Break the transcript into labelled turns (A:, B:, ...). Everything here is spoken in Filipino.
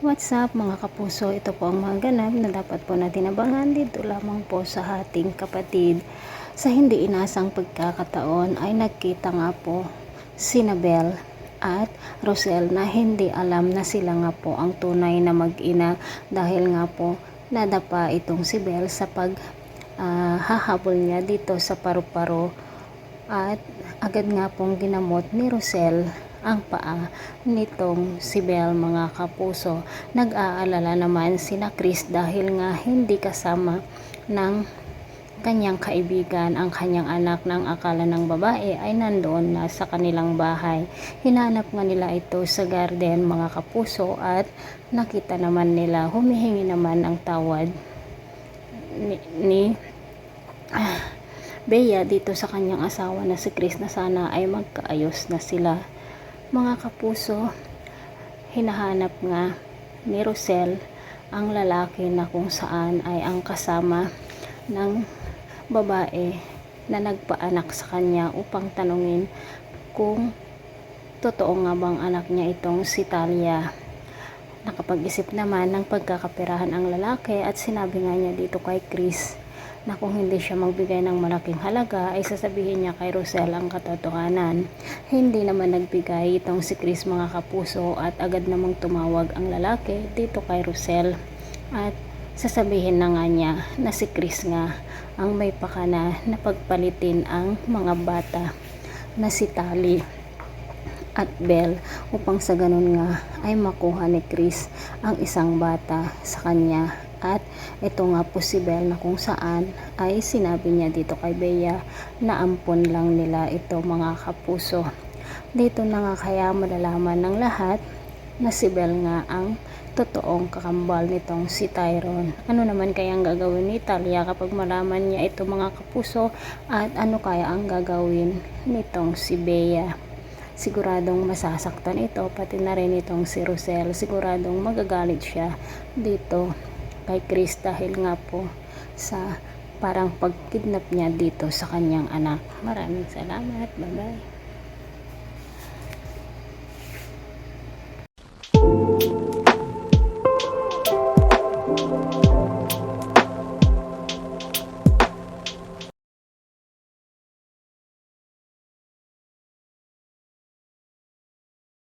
A: What's up mga kapuso? Ito po ang mga ganap na dapat po natin abangan dito lamang po sa ating kapatid. Sa hindi inasang pagkakataon ay nagkita nga po sina Bel at Rosel na hindi alam na sila nga po ang tunay na mag-ina dahil nga po nadapa itong si Bel sa hahabol niya dito sa paru-paro at agad nga pong ginamot ni Rosel ang paa nitong si Bel mga kapuso. Nag-aalala naman sina Chris dahil nga hindi kasama ng kanyang kaibigan ang kanyang anak ng akala ng babae ay nandoon na sa kanilang bahay. Hinanap nga nila ito sa garden mga kapuso at nakita naman nila, humihingi naman ang tawad ni Bea dito sa kanyang asawa na si Chris na sana ay magkaayos na sila. Mga kapuso, hinahanap nga ni Rosel ang lalaki na kung saan ay ang kasama ng babae na nagpaanak sa kanya upang tanungin kung totoo nga bang anak niya itong si Talia. Nakapag-isip naman ng pagkakaperahan ang lalaki at sinabi nga niya dito kay Chris na kung hindi siya magbigay ng malaking halaga ay sasabihin niya kay Rosel ang katotohanan. Hindi naman nagbigay itong si Chris mga kapuso at agad namang tumawag ang lalaki dito kay Rosel at sasabihin na nga niya na si Chris nga ang may pakana na pagpalitin ang mga bata na si Tali at Bel upang sa ganun nga ay makuha ni Chris ang isang bata sa kanya. At ito nga po si Bel na kung saan ay sinabi niya dito kay Bea na ampon lang nila ito mga kapuso. Dito na nga kaya malalaman ng lahat na si Bel nga ang totoong kakambal nitong si Tyrone. Ano naman kaya ang gagawin ni Talia kapag malaman niya ito mga kapuso at ano kaya ang gagawin nitong si Bea? Siguradong masasaktan ito pati na rin itong si Rosel. Siguradong magagalit siya dito kay Chris dahil nga po sa parang pagkidnap niya dito sa kanyang anak. Maraming salamat. Bye bye.